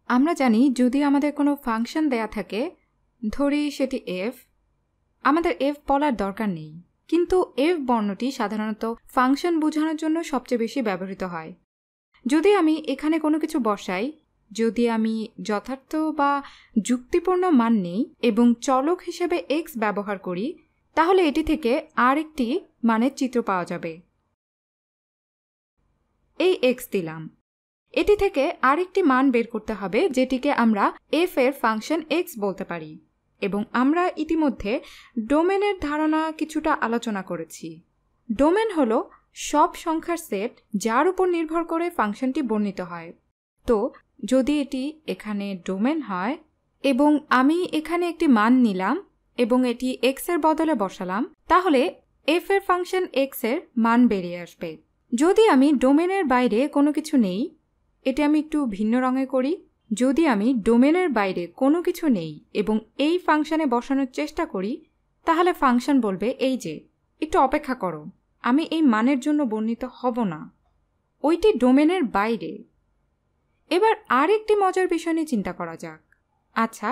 আমরা জানি যদি আমাদের কোনো ফাংশন দেয়া থাকে, ধরি সেটি f, আমাদের f বলার দরকার নেই, কিন্তু f বর্ণটি সাধারণত ফাংশন বোঝানোর জন্য সবচেয়ে বেশি ব্যবহৃত হয়। যদি আমি এখানে কোনো কিছু বসাই, যদি আমি যথার্থ বা যুক্তিপূর্ণ মান নেই এবং চলক হিসেবে x ব্যবহার করি, তাহলে এটি থেকে আরেকটি মানের চিত্র পাওয়া যাবে। এই x দিলাম, এটি থেকে আরেকটি মান বের করতে হবে যেটিকে আমরা f এর ফাংশন x বলতে পারি, এবং আমরা ইতিমধ্যে ডোমেনের ধারণা কিছুটা আলোচনা করেছি। ডোমেন হলো সব সংখ্যার সেট যার উপর নির্ভর করে ফাংশনটি বর্ণিত হয়। তো যদি এটি এখানে ডোমেন হয় এবং আমি এখানে একটি মান নিলাম এবং এটি x এর বদলে বসালাম, তাহলে f এর ফাংশন x এর মান বেরিয়ে আসবে। যদি আমি ডোমেনের বাইরে কোনো কিছু নেই, এটি আমি একটু ভিন্ন রঙে করি, যদি আমি ডোমেনের বাইরে কোনো কিছু নেই এবং এই ফাংশনে বসানোর চেষ্টা করি, তাহলে ফাংশন বলবে এই যে একটু অপেক্ষা করো, আমি এই মানের জন্য বর্ণিত হব না, ওইটি ডোমেনের বাইরে। এবার আরেকটি মজার বিষয় নিয়ে চিন্তা করা যাক। আচ্ছা,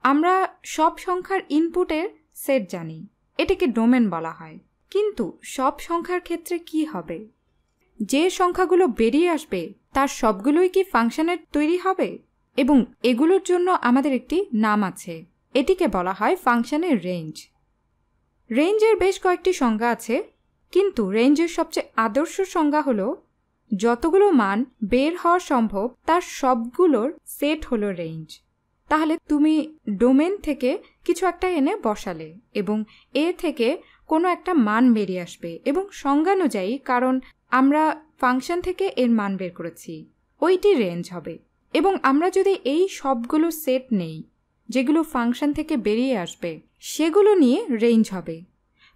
আমরা সব সংখ্যার ইনপুটের সেট জানি, এটিকে ডোমেন বলা হয়, কিন্তু সব সংখ্যার ক্ষেত্রে কি হবে? যে সংখ্যাগুলো বেরিয়ে আসবে তার সবগুলোই কি ফাংশনের তৈরি হবে? এবং এগুলোর জন্য আমাদের একটি নাম আছে, এটিকে বলা হয় ফাংশনের রেঞ্জ। রেঞ্জের বেশ কয়েকটি সংজ্ঞা আছে, কিন্তু রেঞ্জের সবচেয়ে আদর্শ সংজ্ঞা হলো যতগুলো মান বের হওয়া সম্ভব তার সবগুলোর সেট হলো রেঞ্জ। তাহলে তুমি ডোমেন থেকে কিছু একটা এনে বসালে এবং এ থেকে কোনো একটা মান বেরিয়ে আসবে এবং সংজ্ঞানুযায়ী, কারণ আমরা ফাংশন থেকে এর মান বের করেছি, ওইটি রেঞ্জ হবে। এবং আমরা যদি এই সবগুলো সেট নেই যেগুলো ফাংশন থেকে বেরিয়ে আসবে, সেগুলো নিয়ে রেঞ্জ হবে।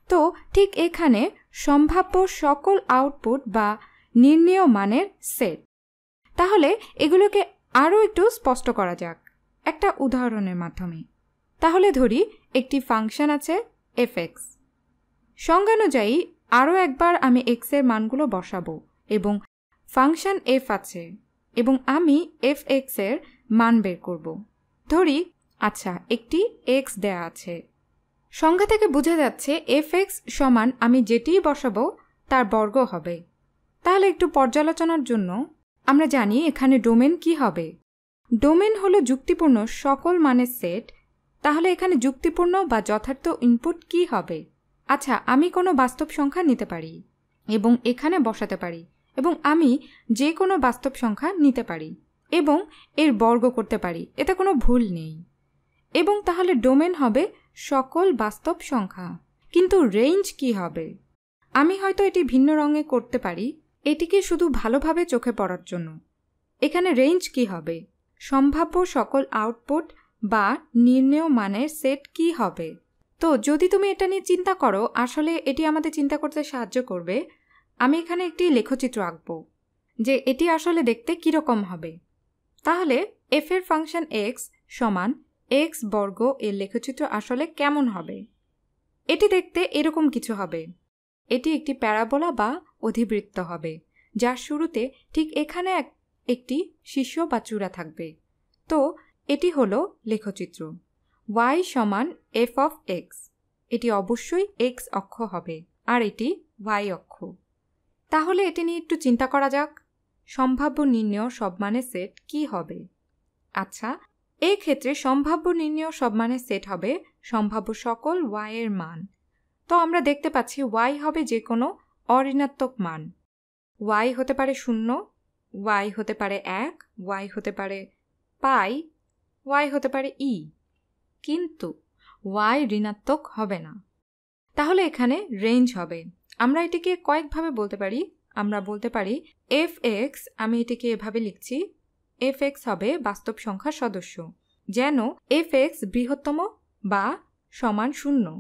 তো ঠিক এখানে সম্ভাব্য সকল আউটপুট বা নির্ণেয় মানের সেট। তাহলে এগুলোকে আরও একটু স্পষ্ট করা যাক একটা উদাহরণের মাধ্যমে। তাহলে ধরি একটি ফাংশন আছে fx, সংজ্ঞানুযায়ী আরও একবার আমি x এর মানগুলো বসাবো এবং ফাংশন f আছে এবং আমি fx এর মান বের করব। ধরি আচ্ছা একটি x দেয়া আছে, সংজ্ঞা থেকে বোঝা যাচ্ছে fx সমান আমি যেটিই বসাবো তার বর্গ হবে। তাহলে একটু পর্যালোচনার জন্য আমরা জানি এখানে ডোমেন কি হবে। ডোমেন হলো যুক্তিপূর্ণ সকল মানের সেট। তাহলে এখানে যুক্তিপূর্ণ বা যথার্থ ইনপুট কি হবে? আচ্ছা, আমি কোনো বাস্তব সংখ্যা নিতে পারি এবং এখানে বসাতে পারি, এবং আমি যে কোনো বাস্তব সংখ্যা নিতে পারি এবং এর বর্গ করতে পারি, এতে কোনো ভুল নেই। এবং তাহলে ডোমেন হবে সকল বাস্তব সংখ্যা। কিন্তু রেঞ্জ কি হবে? আমি হয়তো এটি ভিন্ন রঙে করতে পারি, এটিকে শুধু ভালোভাবে চোখে পড়ার জন্য। এখানে রেঞ্জ কি হবে? সম্ভাব্য সকল আউটপুট বা নির্ণেয় মানের সেট কি হবে? তো যদি তুমি এটা নিয়ে চিন্তা করো, আসলে এটি আমাদের চিন্তা করতে সাহায্য করবে। আমি এখানে একটি লেখচিত্র আঁকব যে এটি আসলে দেখতে কীরকম হবে। তাহলে f এর ফাংশন x সমান x বর্গ এর লেখচিত্র আসলে কেমন হবে? এটি দেখতে এরকম কিছু হবে। এটি একটি প্যারাবোলা বা অধিবৃত্ত হবে, যার শুরুতে ঠিক এখানে একটি শীর্ষ বা চূড়া থাকবে। তো এটি হলো লেখচিত্র। y সমান f অফ x, এটি অবশ্যই x অক্ষ হবে আর এটি y অক্ষ। তাহলে এটি নিয়ে একটু চিন্তা করা যাক, সম্ভাব্য নির্ণেয় সব মানের সেট কি হবে? আচ্ছা, এই ক্ষেত্রে সম্ভাব্য নির্ণেয় সব মানের সেট হবে সম্ভাব্য সকল y এর মান। তো আমরা দেখতে পাচ্ছি y হবে যে কোনো অঋণাত্মক মান। y হতে পারে 0, y হতে পারে 1, y হতে পারে পাই, y হতে পারে e, কিন্তু y ঋণাত্মক হবে না। তাহলে এখানে রেঞ্জ হবে। আমরা এটিকে কয়েকভাবে বলতে পারি। আমরা বলতে পারি fx, আমি এটিকে এভাবে লিখছি, fx হবে বাস্তব সংখ্যার সদস্য, যেন fx বৃহত্তম বা সমান 0।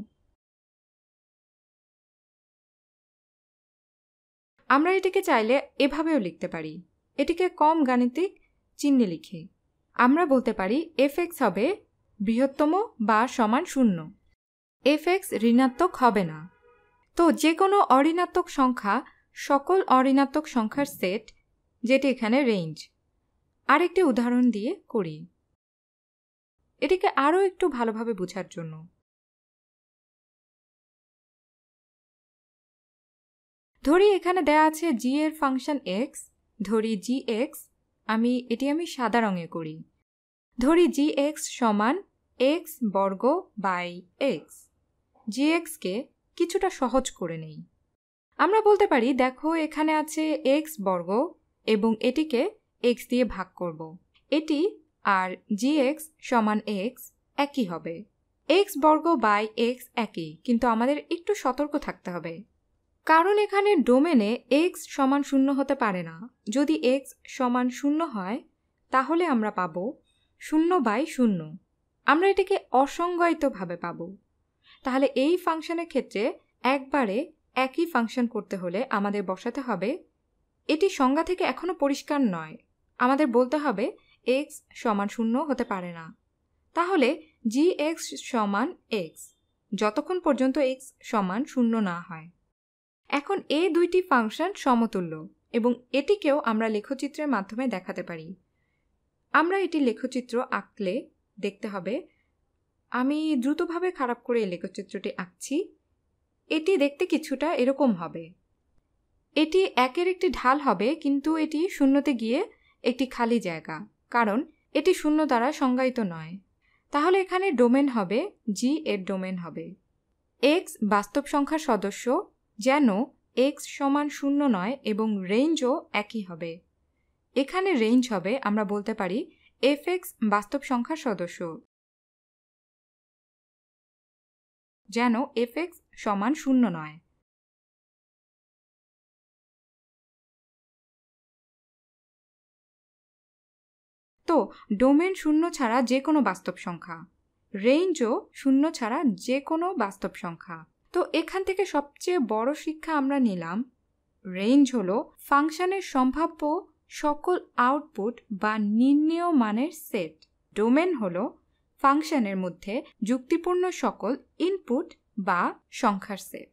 আমরা এটিকে চাইলে এভাবেও লিখতে পারি, এটিকে কম গাণিতিক চিহ্নে লিখে আমরা বলতে পারি fx হবে বৃহত্তম বা সমান 0, fx ঋণাত্মক হবে না। তো যে কোনো অঋণাত্মক সংখ্যা সকল অঋণাত্মক সংখ্যার সেট, যেটি এখানে রেঞ্জ। আরেকটি উদাহরণ দিয়ে করি, এটিকে আরও একটু ভালোভাবে বোঝার জন্য। ধরি এখানে দেয়া আছে g এর ফাংশন x, ধরি gx, এটি সাদা রঙে করি। ধরি gx সমান x বর্গ বাই x। gx-কে কিছুটা সহজ করে নেই। আমরা বলতে পারি, দেখো এখানে আছে x বর্গ এবং এটিকে x দিয়ে ভাগ করব। এটি আর gx সমান x একই হবে। x বর্গ বাই x একই, কিন্তু আমাদের একটু সতর্ক থাকতে হবে, কারণ এখানে ডোমেনে x সমান 0 হতে পারে না। যদি x সমান 0 হয় তাহলে আমরা পাব 0/0। আমরা এটিকে অসংজ্ঞায়িতভাবে পাব। তাহলে এই ফাংশনের ক্ষেত্রে একবারে একই ফাংশন করতে হলে আমাদের বসাতে হবে, এটি সংজ্ঞা থেকে এখনো পরিষ্কার নয়, আমাদের বলতে হবে x সমান 0 হতে পারে না। তাহলে gx সমান x যতক্ষণ পর্যন্ত x সমান 0 না হয়। এখন এই দুইটি ফাংশন সমতুল্য এবং এটিকেও আমরা লেখচিত্রের মাধ্যমে দেখাতে পারি। আমরা এটি লেখচিত্র আঁকলে দেখতে হবে, আমি দ্রুতভাবে খারাপ করে এই লেখচিত্রটি আঁকছি। এটি দেখতে কিছুটা এরকম হবে। এটি একের একটি ঢাল হবে, কিন্তু এটি শূন্যতে গিয়ে একটি খালি জায়গা, কারণ এটি 0 দ্বারা সংজ্ঞায়িত নয়। তাহলে এখানে ডোমেন হবে g এর ডোমেন হবে x বাস্তব সংখ্যার সদস্য, যেন x সমান 0 নয়, এবং রেঞ্জও একই হবে। এখানে রেঞ্জ হবে, আমরা বলতে পারি fx বাস্তব সংখ্যার সদস্য, যেন fx সমান 0 নয়। তো ডোমেন 0 ছাড়া যে কোনো বাস্তব সংখ্যা, রেঞ্জও 0 ছাড়া যে কোনো বাস্তব সংখ্যা। তো এখান থেকে সবচেয়ে বড় শিক্ষা আমরা নিলাম, রেঞ্জ হলো ফাংশনের সম্ভাব্য সকল আউটপুট বা নির্ণেয় মানের সেট। ডোমেন হলো ফাংশনের মধ্যে যুক্তিপূর্ণ সকল ইনপুট বা সংখ্যার সেট।